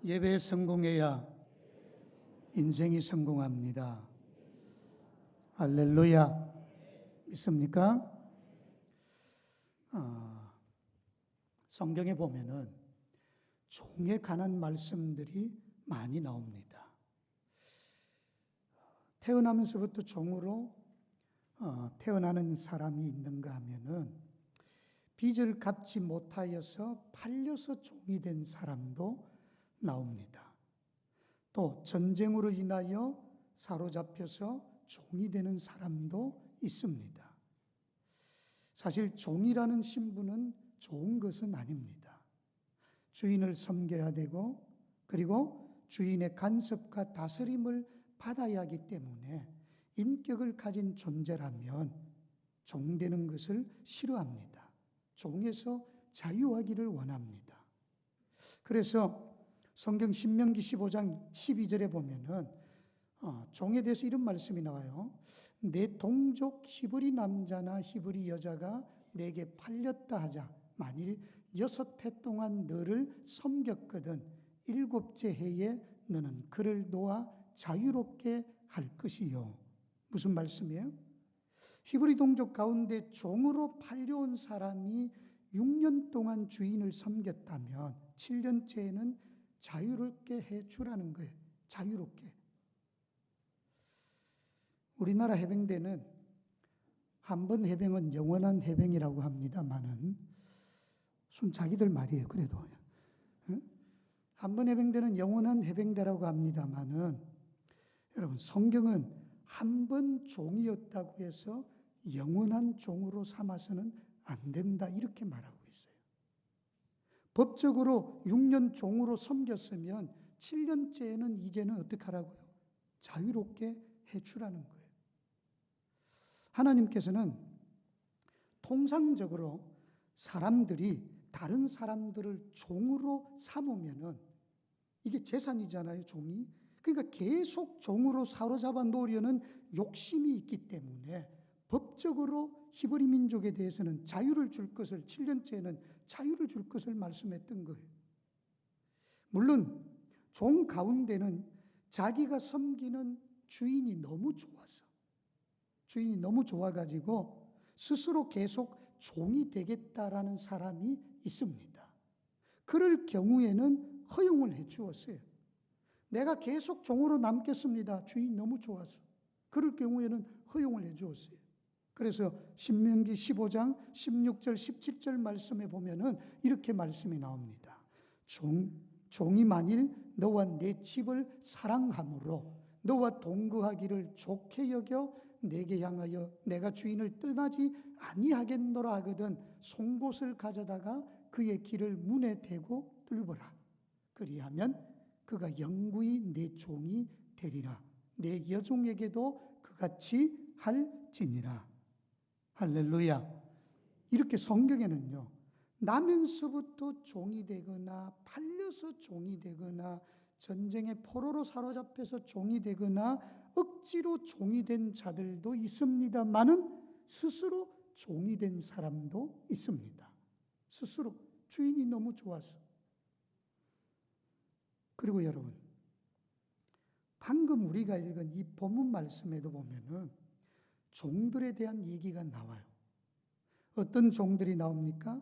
예배에 성공해야 인생이 성공합니다. 할렐루야. 믿습니까? 성경에 보면은 종에 관한 말씀들이 많이 나옵니다. 태어나면서부터 종으로 태어나는 사람이 있는가 하면은 빚을 갚지 못하여서 팔려서 종이 된 사람도 나옵니다. 또 전쟁으로 인하여 사로잡혀서 종이 되는 사람도 있습니다. 사실 종이라는 신분은 좋은 것은 아닙니다. 주인을 섬겨야 되고 그리고 주인의 간섭과 다스림을 받아야 하기 때문에 인격을 가진 존재라면 종되는 것을 싫어합니다. 종에서 자유하기를 원합니다. 그래서 성경 신명기 15장 12절에 보면은 종에 대해서 이런 말씀이 나와요. 내 동족 히브리 남자나 히브리 여자가 내게 팔렸다 하자. 만일 6해 동안 너를 섬겼거든 7째 해에 너는 그를 놓아 자유롭게 할 것이요. 무슨 말씀이에요? 히브리 동족 가운데 종으로 팔려온 사람이 6년 동안 주인을 섬겼다면 7년째에는 자유롭게 해주라는 거예요. 자유롭게. 우리나라 해병대는 한 번 해병은 영원한 해병이라고 합니다만은 좀 자기들 말이에요. 그래도 한 번 해병대는 영원한 해병대라고 합니다만은 여러분 성경은 한 번 종이었다고 해서 영원한 종으로 삼아서는 안 된다 이렇게 말하고 있어요. 법적으로 6년 종으로 섬겼으면 7년째에는 이제는 어떻게 하라고요? 자유롭게 해주라는 거예요. 하나님께서는 통상적으로 사람들이 다른 사람들을 종으로 삼으면은 이게 재산이잖아요, 종이. 그러니까 계속 종으로 사로잡아 놓으려는 욕심이 있기 때문에 법적으로 히브리 민족에 대해서는 자유를 줄 것을 7년째에는 자유를 줄 것을 말씀했던 거예요. 물론 종 가운데는 자기가 섬기는 주인이 너무 좋아가지고 스스로 계속 종이 되겠다라는 사람이 있습니다. 그럴 경우에는 허용을 해 주었어요. 내가 계속 종으로 남겠습니다. 주인이 너무 좋아서. 그럴 경우에는 허용을 해 주었어요. 그래서 신명기 15장 16절 17절 말씀에 보면은 이렇게 말씀이 나옵니다. 종이 만일 너와 내 집을 사랑함으로 너와 동거하기를 좋게 여겨 내게 향하여 내가 주인을 떠나지 아니하겠노라 하거든 송곳을 가져다가 그의 길을 문에 대고 뚫어라. 그리하면 그가 영구히 내 종이 되리라. 내 여종에게도 그같이 할지니라. 할렐루야. 이렇게 성경에는요, 나면서부터 종이 되거나 팔려서 종이 되거나 전쟁의 포로로 사로잡혀서 종이 되거나 억지로 종이 된 자들도 있습니다만은 스스로 종이 된 사람도 있습니다. 스스로 주인이 너무 좋아서. 그리고 여러분, 방금 우리가 읽은 이 본문 말씀에도 보면은 종들에 대한 얘기가 나와요. 어떤 종들이 나옵니까?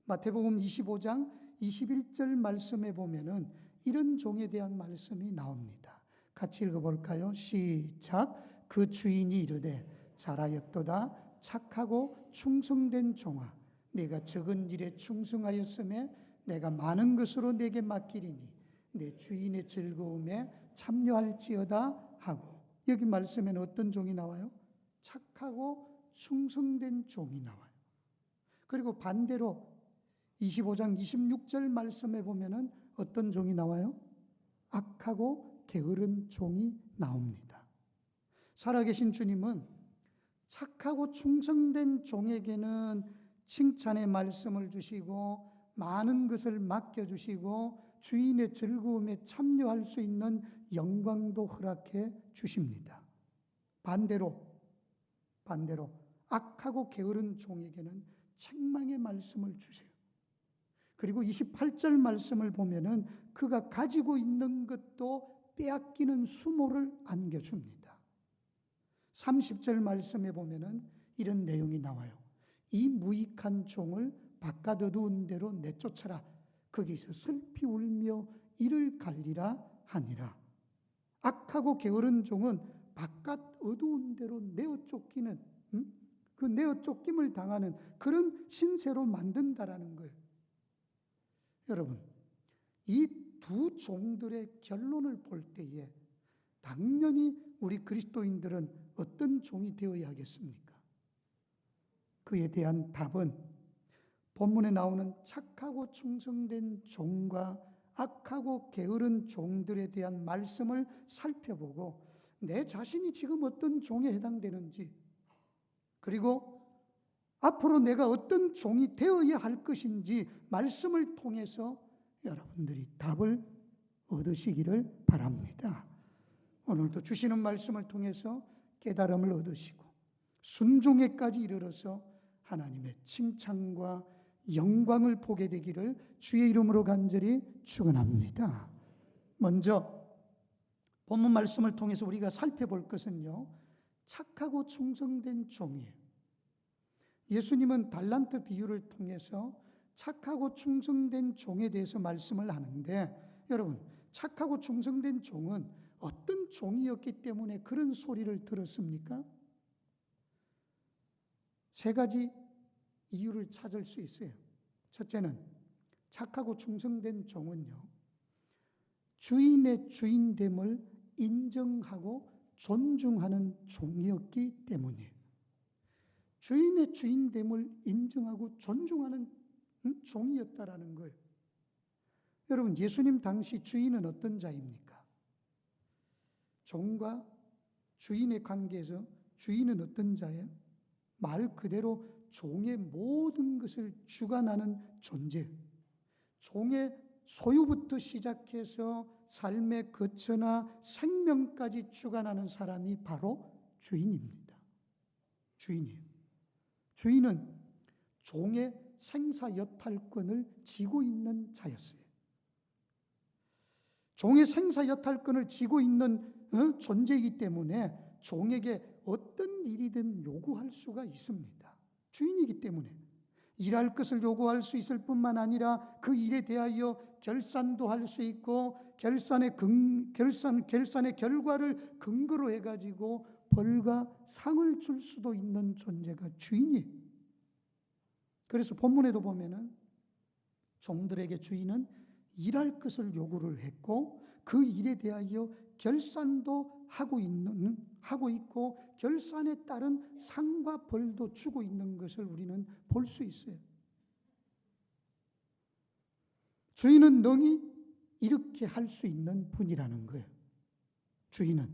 마태복음 25장 21절 말씀에 보면은 이런 종에 대한 말씀이 나옵니다. 같이 읽어볼까요? 시작. 그 주인이 이르되 잘하였도다 착하고 충성된 종아 내가 적은 일에 충성하였음에 내가 많은 것으로 내게 맡기리니 내 주인의 즐거움에 참여할지어다 하고 여기 말씀에는 어떤 종이 나와요? 착하고 충성된 종이 나와요. 그리고 반대로 25장 26절 말씀에 보면은 어떤 종이 나와요? 악하고 게으른 종이 나옵니다. 살아계신 주님은 착하고 충성된 종에게는 칭찬의 말씀을 주시고 많은 것을 맡겨주시고 주인의 즐거움에 참여할 수 있는 영광도 허락해 주십니다. 반대로 악하고 게으른 종에게는 책망의 말씀을 주세요. 그리고 28절 말씀을 보면은 그가 가지고 있는 것도 빼앗기는 수모를 안겨줍니다. 30절 말씀에 보면은 이런 내용이 나와요. 이 무익한 종을 바깥 어두운 데로 내쫓아라. 거기서 슬피 울며 이를 갈리라 하니라. 악하고 게으른 종은 바깥 어두운 데로 내어 쫓기는, 그 내어 쫓김을 당하는 그런 신세로 만든다라는 거예요. 여러분, 이 두 종들의 결론을 볼 때에 당연히 우리 그리스도인들은 어떤 종이 되어야 하겠습니까? 그에 대한 답은 본문에 나오는 착하고 충성된 종과 악하고 게으른 종들에 대한 말씀을 살펴보고 내 자신이 지금 어떤 종에 해당되는지, 그리고 앞으로 내가 어떤 종이 되어야 할 것인지 말씀을 통해서 여러분들이 답을 얻으시기를 바랍니다. 오늘도 주시는 말씀을 통해서 깨달음을 얻으시고 순종에까지 이르러서 하나님의 칭찬과 영광을 보게 되기를 주의 이름으로 간절히 축원합니다. 먼저 본문 말씀을 통해서 우리가 살펴볼 것은요, 착하고 충성된 종이에요. 예수님은 달란트 비유를 통해서 착하고 충성된 종에 대해서 말씀을 하는데, 여러분, 착하고 충성된 종은 어떤 종이었기 때문에 그런 소리를 들었습니까? 세 가지 이유를 찾을 수 있어요. 첫째는 착하고 충성된 종은요, 주인의 주인됨을 인정하고 존중하는 종이었기 때문이에요. 주인의 주인됨을 인정하고 존중하는 종이었다라는 거예요. 여러분, 예수님 당시 주인은 어떤 자입니까? 종과 주인의 관계에서 주인은 어떤 자예요? 말 그대로 종의 모든 것을 주관하는 존재. 종의 소유부터 시작해서 삶의 거처나 생명까지 주관하는 사람이 바로 주인입니다. 주인이에요. 주인은 종의 생사여탈권을 쥐고 있는 자였어요. 종의 생사여탈권을 쥐고 있는 존재이기 때문에 종에게 어떤 일이든 요구할 수가 있습니다. 주인이기 때문에 일할 것을 요구할 수 있을 뿐만 아니라 그 일에 대하여 결산도 할 수 있고 결산의 결과를 근거로 해가지고 벌과 상을 줄 수도 있는 존재가 주인이에요. 그래서 본문에도 보면은 종들에게 주인은 일할 것을 요구를 했고 그 일에 대하여 결산도 하고 있고 결산에 따른 상과 벌도 주고 있는 것을 우리는 볼 수 있어요. 주인은 능히 이렇게 할 수 있는 분이라는 거예요. 주인은.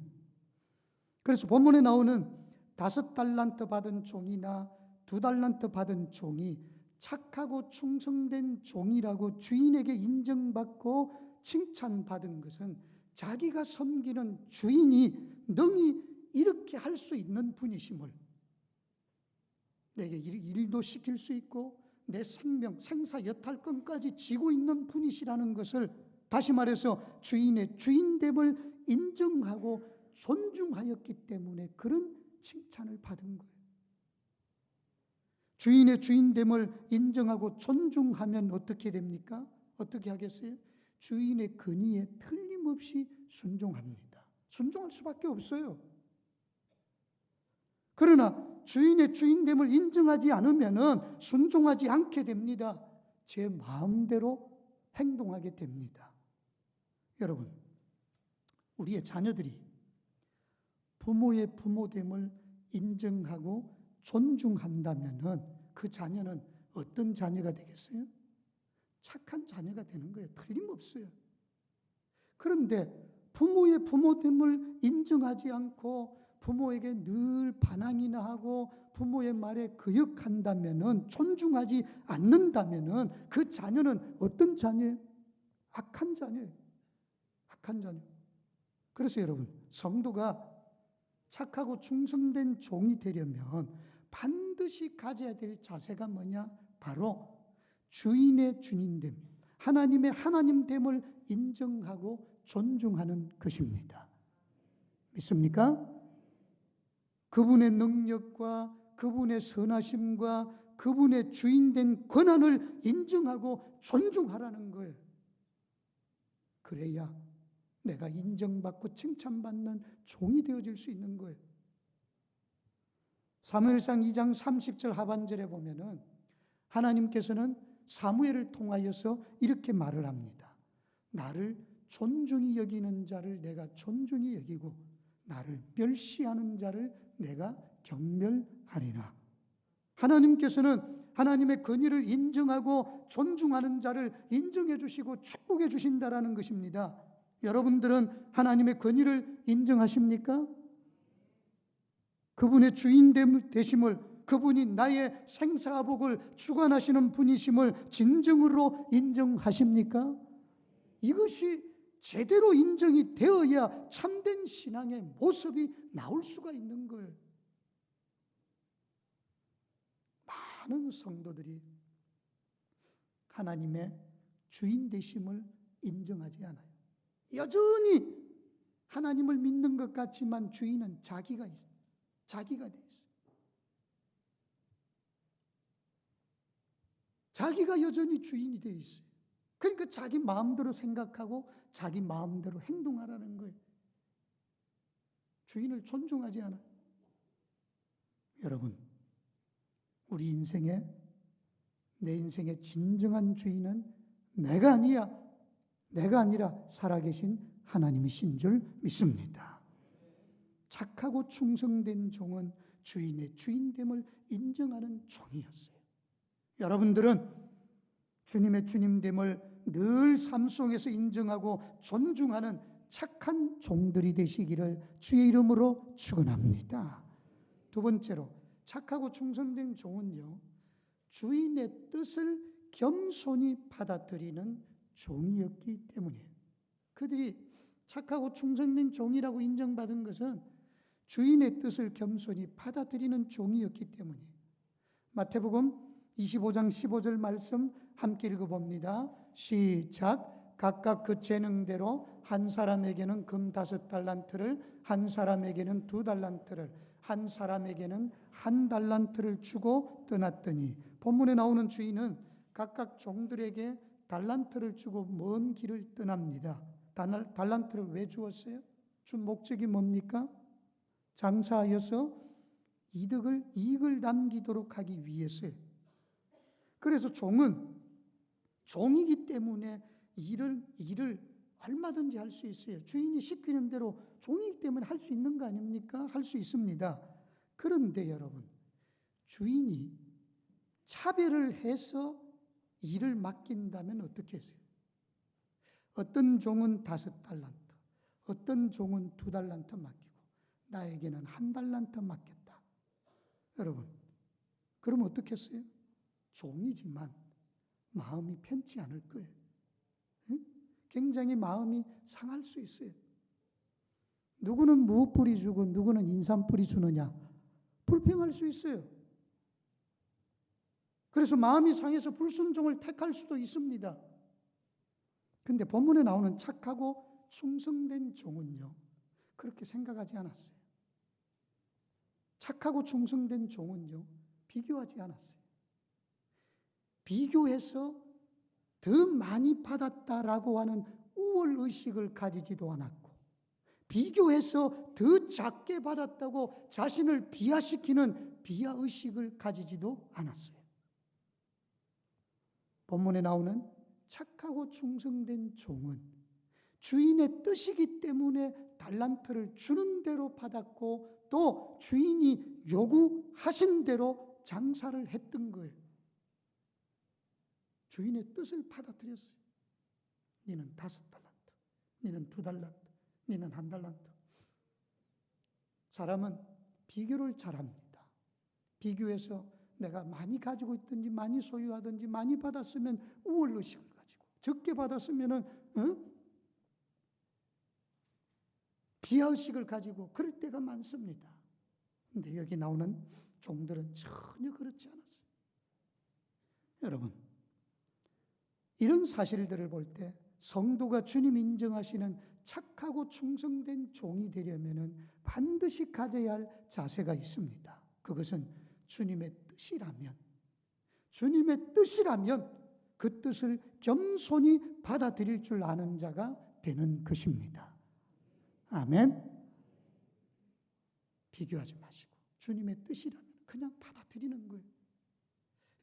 그래서 본문에 나오는 5달란트 받은 종이나 2달란트 받은 종이 착하고 충성된 종이라고 주인에게 인정받고 칭찬받은 것은 자기가 섬기는 주인이 능히 이렇게 할 수 있는 분이심을, 내게 일도 시킬 수 있고 내 생명, 생사여탈권까지 쥐고 있는 분이시라는 것을, 다시 말해서 주인의 주인됨을 인정하고 존중하였기 때문에 그런 칭찬을 받은 거예요. 주인의 주인됨을 인정하고 존중하면 어떻게 됩니까? 어떻게 하겠어요? 주인의 근의에 틀림없이 순종합니다. 순종할 수밖에 없어요. 그러나 주인의 주인됨을 인정하지 않으면 순종하지 않게 됩니다. 제 마음대로 행동하게 됩니다. 여러분, 우리의 자녀들이 부모의 부모됨을 인정하고 존중한다면 그 자녀는 어떤 자녀가 되겠어요? 착한 자녀가 되는 거예요. 틀림없어요. 그런데 부모의 부모됨을 인정하지 않고 부모에게 늘 반항이나 하고 부모의 말에 거역한다면, 존중하지 않는다면 그 자녀는 어떤 자녀예요? 악한 자녀예요. 악한 자녀. 그래서 여러분, 성도가 착하고 충성된 종이 되려면 반드시 가져야 될 자세가 뭐냐? 바로 주인의 주인됨, 하나님의 하나님됨을 인정하고 존중하는 것입니다. 믿습니까? 그분의 능력과 그분의 선하심과 그분의 주인된 권한을 인정하고 존중하라는 거예요. 그래야 내가 인정받고 칭찬받는 종이 되어질 수 있는 거예요. 사무엘상 2장 30절 하반절에 보면은 하나님께서는 사무엘을 통하여서 이렇게 말을 합니다. 나를 존중히 여기는 자를 내가 존중히 여기고 나를 멸시하는 자를 내가 경멸하리라. 하나님께서는 하나님의 권위를 인정하고 존중하는 자를 인정해 주시고 축복해 주신다라는 것입니다. 여러분들은 하나님의 권위를 인정하십니까? 그분의 주인 되심을, 그분이 나의 생사복을 주관하시는 분이심을 진정으로 인정하십니까? 이것이 제대로 인정이 되어야 참된 신앙의 모습이 나올 수가 있는 거예요. 많은 성도들이 하나님의 주인 되심을 인정하지 않아요. 여전히 하나님을 믿는 것 같지만 주인은 자기가 돼 있어요. 자기가 여전히 주인이 돼 있어요. 그러니까 자기 마음대로 생각하고 자기 마음대로 행동하라는 거예요. 주인을 존중하지 않아요. 여러분, 우리 인생의, 내 인생의 진정한 주인은 내가 아니라 살아계신 하나님이신 줄 믿습니다. 착하고 충성된 종은 주인의 주인됨을 인정하는 종이었어요. 여러분들은 주님의 주님됨을 늘 삶 속에서 인정하고 존중하는 착한 종들이 되시기를 주의 이름으로 축원합니다. 두 번째로, 착하고 충성된 종은요, 주인의 뜻을 겸손히 받아들이는 종이었기 때문이에요. 그들이 착하고 충성된 종이라고 인정받은 것은 주인의 뜻을 겸손히 받아들이는 종이었기 때문이에요. 마태복음 25장 15절 말씀 함께 읽어봅니다. 시작. 각각 그 재능대로 한 사람에게는 금 5달란트를, 한 사람에게는 2달란트를, 한 사람에게는 1달란트를 주고 떠났더니, 본문에 나오는 주인은 각각 종들에게 달란트를 주고 먼 길을 떠납니다. 달란트를 왜 주었어요? 준 목적이 뭡니까? 장사하여서 이익을 남기도록 하기 위해서요. 그래서 종은 종이기 때문에 일을 얼마든지 할 수 있어요. 주인이 시키는 대로 종이기 때문에 할 수 있는 거 아닙니까? 할 수 있습니다. 그런데 여러분, 주인이 차별을 해서 일을 맡긴다면 어떻게 했어요? 어떤 종은 5달란트, 어떤 종은 2달란트 맡기고 나에게는 1달란트 맡겼다. 여러분, 그럼 어떻게 했어요? 종이지만 마음이 편치 않을 거예요. 굉장히 마음이 상할 수 있어요. 누구는 무엇 뿌리 주고 누구는 인삼 뿌리 주느냐, 불평할 수 있어요. 그래서 마음이 상해서 불순종을 택할 수도 있습니다. 그런데 본문에 나오는 착하고 충성된 종은요, 그렇게 생각하지 않았어요. 착하고 충성된 종은요, 비교하지 않았어요. 비교해서 더 많이 받았다라고 하는 우월의식을 가지지도 않았고, 비교해서 더 작게 받았다고 자신을 비하시키는 비하의식을 가지지도 않았어요. 본문에 나오는 착하고 충성된 종은 주인의 뜻이기 때문에 달란트를 주는 대로 받았고, 또 주인이 요구하신 대로 장사를 했던 거예요. 주인의 뜻을 받아들였어요. 너는 5달란트, 너는 2달란트, 너는 1달란트. 사람은 비교를 잘합니다. 비교해서 내가 많이 가지고 있든지 많이 소유하든지 많이 받았으면 우월의식을 가지고, 적게 받았으면 비하의식을 가지고 그럴 때가 많습니다. 그런데 여기 나오는 종들은 전혀 그렇지 않았어요. 여러분, 이런 사실들을 볼 때 성도가 주님 인정하시는 착하고 충성된 종이 되려면 반드시 가져야 할 자세가 있습니다. 그것은 주님의 뜻이라면, 주님의 뜻이라면 그 뜻을 겸손히 받아들일 줄 아는 자가 되는 것입니다. 아멘. 비교하지 마시고 주님의 뜻이라면 그냥 받아들이는 거예요.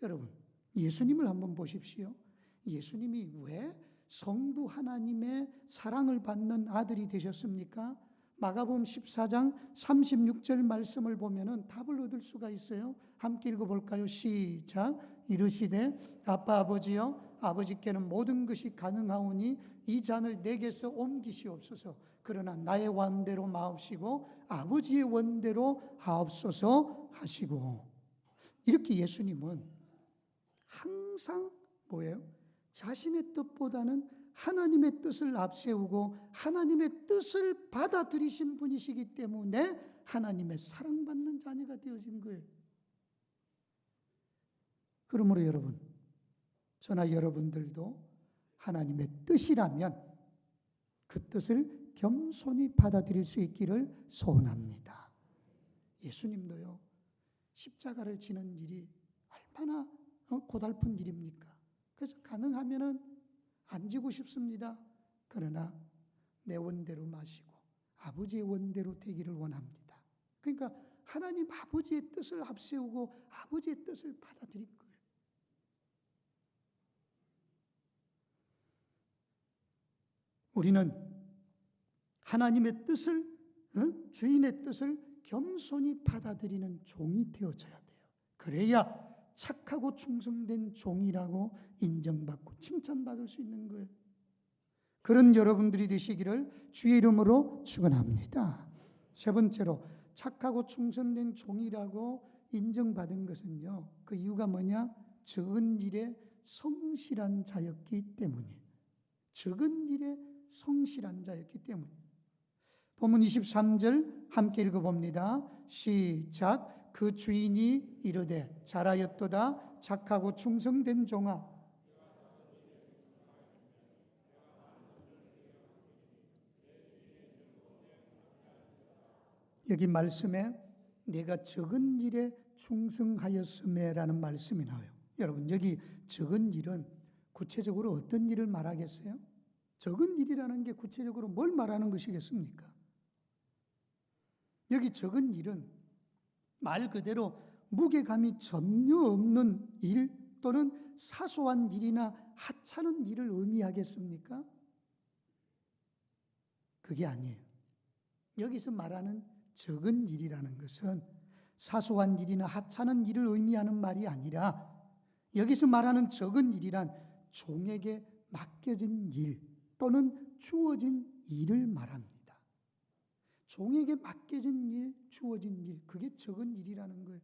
여러분, 예수님을 한번 보십시오. 예수님이 왜 성부 하나님의 사랑을 받는 아들이 되셨습니까? 마가복음 14장 36절 말씀을 보면은 답을 얻을 수가 있어요. 함께 읽어볼까요? 시작. 이르시되 아빠 아버지여, 아버지께는 모든 것이 가능하오니 이 잔을 내게서 옮기시옵소서. 그러나 나의 원대로 마옵시고 아버지의 원대로 하옵소서 하시고. 이렇게 예수님은 항상 뭐예요? 자신의 뜻보다는 하나님의 뜻을 앞세우고 하나님의 뜻을 받아들이신 분이시기 때문에 하나님의 사랑받는 자녀가 되어진 거예요. 그러므로 여러분, 저나 여러분들도 하나님의 뜻이라면 그 뜻을 겸손히 받아들일 수 있기를 소원합니다. 예수님도요, 십자가를 지는 일이 얼마나 고달픈 일입니까? 그래서 가능하면은 안 지고 싶습니다. 그러나 내 원대로 마시고 아버지의 원대로 되기를 원합니다. 그러니까 하나님 아버지의 뜻을 앞세우고 아버지의 뜻을 받아들인 거예요. 우리는 하나님의 뜻을, 주인의 뜻을 겸손히 받아들이는 종이 되어져야 돼요. 그래야 착하고 충성된 종이라고 인정받고 칭찬받을 수 있는 거예요. 그런 여러분들이 되시기를 주의 이름으로 축원합니다. 세 번째로, 착하고 충성된 종이라고 인정받은 것은요, 그 이유가 뭐냐? 적은 일에 성실한 자였기 때문이에요. 적은 일에 성실한 자였기 때문이에요. 본문 23절 함께 읽어봅니다. 시작. 그 주인이 이르되 잘하였도다 착하고 충성된 종아. 여기 말씀에 내가 적은 일에 충성하였음에라는 말씀이 나와요. 여러분, 여기 적은 일은 구체적으로 어떤 일을 말하겠어요? 적은 일이라는 게 구체적으로 뭘 말하는 것이겠습니까? 여기 적은 일은 말 그대로 무게감이 전혀 없는 일 또는 사소한 일이나 하찮은 일을 의미하겠습니까? 그게 아니에요. 여기서 말하는 적은 일이라는 것은 사소한 일이나 하찮은 일을 의미하는 말이 아니라 여기서 말하는 적은 일이란 종에게 맡겨진 일 또는 주어진 일을 말합니다. 종에게 맡겨진 일, 주어진 일, 그게 적은 일이라는 거예요.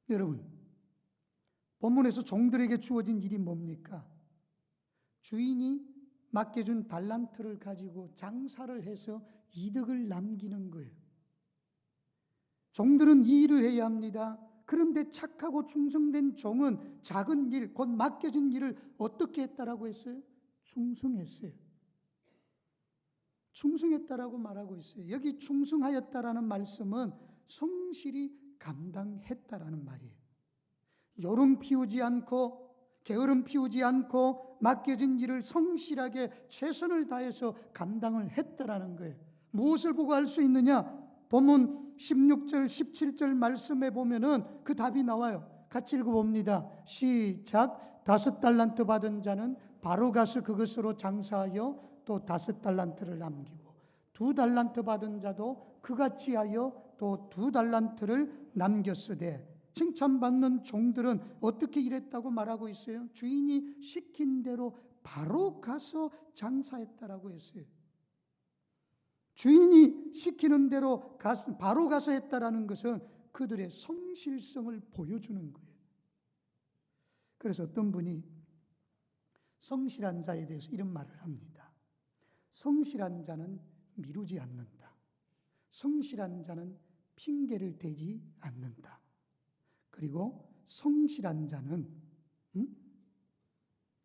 여러분, 본문에서 종들에게 주어진 일이 뭡니까? 주인이 맡겨준 달란트를 가지고 장사를 해서 이득을 남기는 거예요. 종들은 이 일을 해야 합니다. 그런데 착하고 충성된 종은 작은 일, 곧 맡겨진 일을 어떻게 했다라고 했어요? 충성했어요. 충성했다라고 말하고 있어요. 여기 충성하였다라는 말씀은 성실히 감당했다라는 말이에요. 요름 피우지 않고 게으름 피우지 않고 맡겨진 일을 성실하게 최선을 다해서 감당을 했다라는 거예요. 무엇을 보고 알 수 있느냐? 본문 16절, 17절 말씀에 보면은 그 답이 나와요. 같이 읽어봅니다. 시작. 5달란트 받은 자는 바로 가서 그것으로 장사하여 또 5달란트를 남기고 2달란트 받은 자도 그같이 하여 또 2달란트를 남겼으되 칭찬받는 종들은 어떻게 일했다고 말하고 있어요? 주인이 시킨 대로 바로 가서 장사했다라고 했어요. 주인이 시키는 대로 바로 가서 했다라는 것은 그들의 성실성을 보여주는 거예요. 그래서 어떤 분이 성실한 자에 대해서 이런 말을 합니다. 성실한 자는 미루지 않는다. 성실한 자는 핑계를 대지 않는다. 그리고 성실한 자는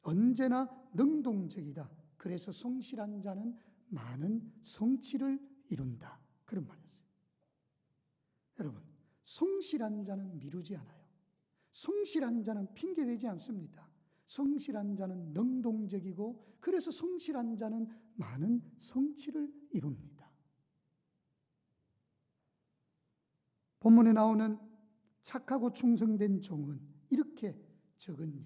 언제나 능동적이다. 그래서 성실한 자는 많은 성취를 이룬다. 그런 말이었어요. 여러분, 성실한 자는 미루지 않아요. 성실한 자는 핑계대지 않습니다. 성실한 자는 능동적이고, 그래서 성실한 자는 많은 성취를 이룹니다. 본문에 나오는 착하고 충성된 종은 이렇게 적은 일,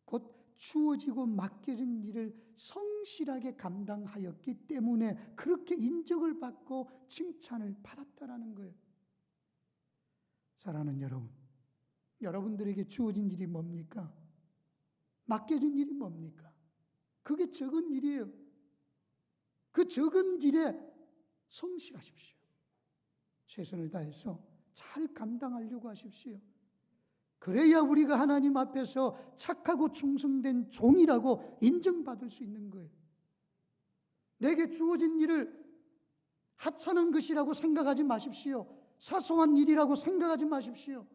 곧 주어지고 맡겨진 일을 성실하게 감당하였기 때문에 그렇게 인정을 받고 칭찬을 받았다라는 거예요. 사랑하는 여러분, 여러분들에게 주어진 일이 뭡니까? 맡겨진 일이 뭡니까? 그게 적은 일이에요. 그 적은 일에 성실하십시오. 최선을 다해서 잘 감당하려고 하십시오. 그래야 우리가 하나님 앞에서 착하고 충성된 종이라고 인정받을 수 있는 거예요. 내게 주어진 일을 하찮은 것이라고 생각하지 마십시오. 사소한 일이라고 생각하지 마십시오.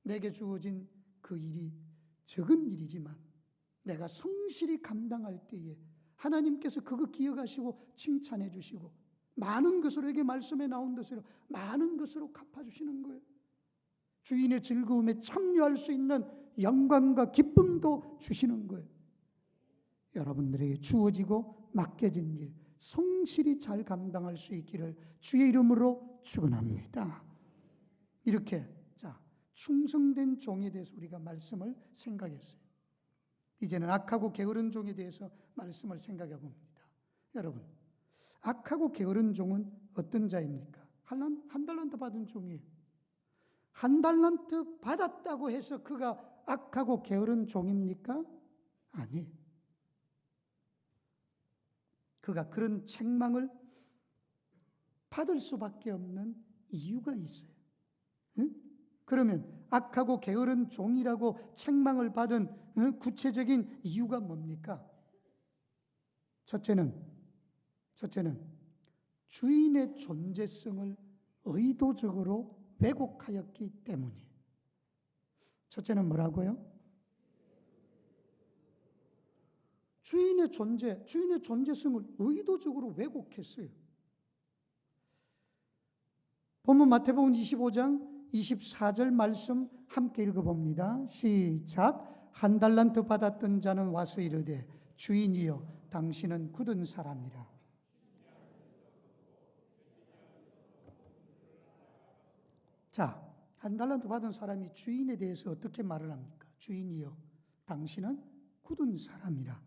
내게 주어진 그 일이 적은 일이지만 내가 성실히 감당할 때에 하나님께서 그거 기억하시고 칭찬해 주시고 많은 것으로, 이게 말씀에 나온 것으로 많은 것으로 갚아주시는 거예요. 주인의 즐거움에 참여할 수 있는 영광과 기쁨도 주시는 거예요. 여러분들에게 주어지고 맡겨진 일 성실히 잘 감당할 수 있기를 주의 이름으로 축원합니다. 이렇게 충성된 종에 대해서 우리가 말씀을 생각했어요. 이제는 악하고 게으른 종에 대해서 말씀을 생각해 봅니다. 여러분, 악하고 게으른 종은 어떤 자입니까? 한 달란트 받은 종이에요. 한 달란트 받았다고 해서 그가 악하고 게으른 종입니까? 아니에요. 그가 그런 책망을 받을 수밖에 없는 이유가 있어요. 응? 그러면 악하고 게으른 종이라고 책망을 받은 구체적인 이유가 뭡니까? 첫째는 주인의 존재성을 의도적으로 왜곡하였기 때문이에요. 첫째는 뭐라고요? 주인의 존재성을 의도적으로 왜곡했어요. 본문 마태복음 25장 24절 말씀 함께 읽어봅니다. 시작. 한 달란트 받았던 자는 와서 이르되 주인이여 당신은 굳은 사람이라. 자, 한 달란트 받은 사람이 주인에 대해서 어떻게 말을 합니까? 주인이여 당신은 굳은 사람이라,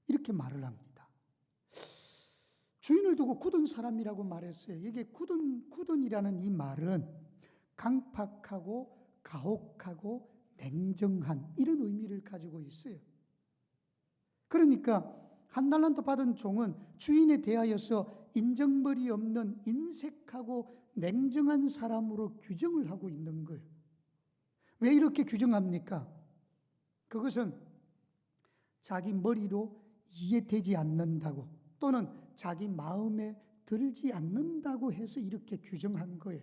이렇게 말을 합니다. 주인을 두고 굳은 사람이라고 말했어요. 이게 굳은이라는 이 말은 강팍하고 가혹하고 냉정한 이런 의미를 가지고 있어요. 그러니까 한 달란트 받은 종은 주인에 대하여서 인정벌이 없는 인색하고 냉정한 사람으로 규정을 하고 있는 거예요. 왜 이렇게 규정합니까? 그것은 자기 머리로 이해되지 않는다고, 또는 자기 마음에 들지 않는다고 해서 이렇게 규정한 거예요.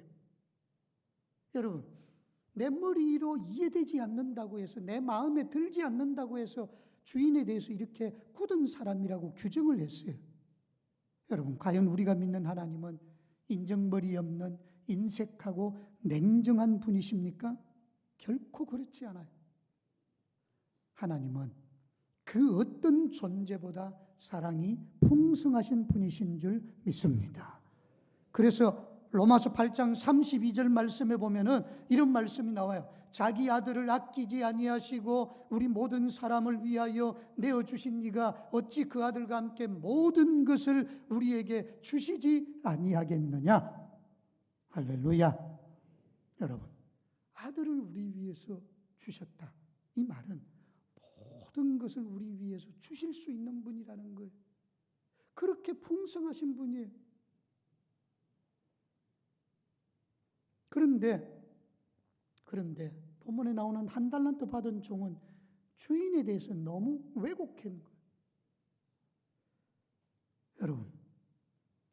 여러분, 내 머리로 이해되지 않는다고 해서, 내 마음에 들지 않는다고 해서 주인에 대해서 이렇게 굳은 사람이라고 규정을 했어요. 여러분, 과연 우리가 믿는 하나님은 인정벌이 없는 인색하고 냉정한 분이십니까? 결코 그렇지 않아요. 하나님은 그 어떤 존재보다 사랑이 풍성하신 분이신 줄 믿습니다. 그래서 로마서 8장 32절 말씀에 보면은 이런 말씀이 나와요. 자기 아들을 아끼지 아니하시고 우리 모든 사람을 위하여 내어주신 이가 어찌 그 아들과 함께 모든 것을 우리에게 주시지 아니하겠느냐. 할렐루야. 여러분, 아들을 우리 위해서 주셨다. 이 말은 모든 것을 우리 위해서 주실 수 있는 분이라는 거예요. 그렇게 풍성하신 분이에요. 그런데 본문에 나오는 한 달란트 받은 종은 주인에 대해서 너무 왜곡한 거예요. 여러분,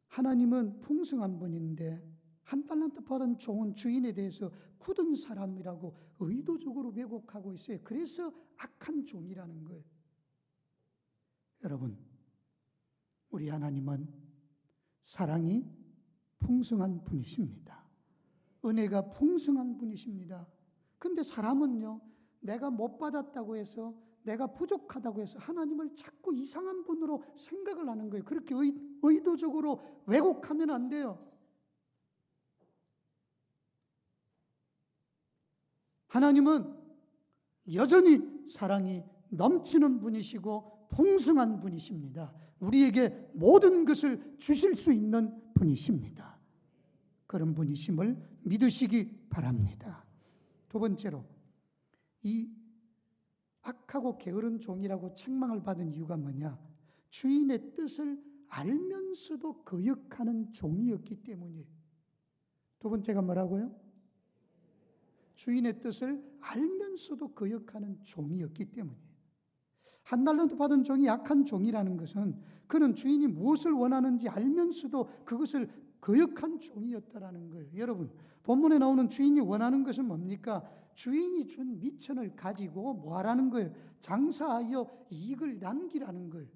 하나님은 풍성한 분인데 한 달란트 받은 종은 주인에 대해서 굳은 사람이라고 의도적으로 왜곡하고 있어요. 그래서 악한 종이라는 거예요. 여러분, 우리 하나님은 사랑이 풍성한 분이십니다. 은혜가 풍성한 분이십니다. 근데 사람은요, 내가 못 받았다고 해서, 내가 부족하다고 해서 하나님을 자꾸 이상한 분으로 생각을 하는 거예요. 그렇게 의도적으로 왜곡하면 안 돼요. 하나님은 여전히 사랑이 넘치는 분이시고 풍성한 분이십니다. 우리에게 모든 것을 주실 수 있는 분이십니다. 그런 분이심을 믿으시기 바랍니다. 두 번째로, 이 악하고 게으른 종이라고 책망을 받은 이유가 뭐냐? 주인의 뜻을 알면서도 거역하는 종이었기 때문이에요. 두 번째가 뭐라고요? 주인의 뜻을 알면서도 거역하는 종이었기 때문이에요. 한 달란트 받은 종이 악한 종이라는 것은 그는 주인이 무엇을 원하는지 알면서도 그것을 거역한 종이었다라는 거예요. 여러분, 본문에 나오는 주인이 원하는 것은 뭡니까? 주인이 준 미천을 가지고 뭐 하라는 거예요? 장사하여 이익을 남기라는 거예요.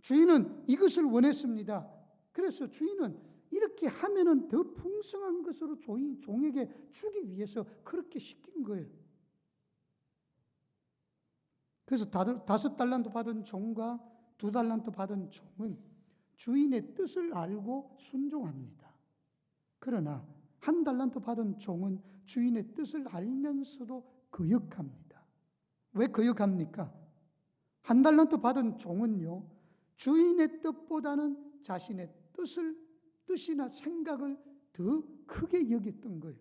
주인은 이것을 원했습니다. 그래서 주인은 이렇게 하면은 더 풍성한 것으로 종에게 주기 위해서 그렇게 시킨 거예요. 그래서 5달란트 받은 종과 2달란트 받은 종은 주인의 뜻을 알고 순종합니다. 그러나 1달란트 받은 종은 주인의 뜻을 알면서도 거역합니다. 왜 거역합니까? 1달란트 받은 종은요, 주인의 뜻보다는 자신의 뜻이나 생각을 더 크게 여겼던 거예요.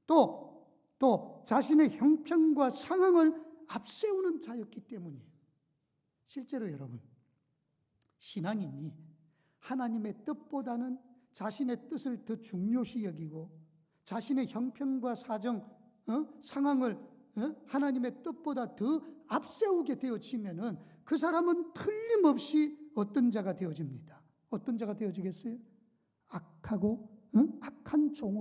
또 자신의 형편과 상황을 앞세우는 자였기 때문이에요. 실제로 여러분, 신앙인이 하나님의 뜻보다는 자신의 뜻을 더 중요시 여기고 자신의 형편과 사정, 상황을 하나님의 뜻보다 더 앞세우게 되어지면은 그 사람은 틀림없이 어떤 자가 되어집니다. 어떤 자가 되어지겠어요? 악한 종으로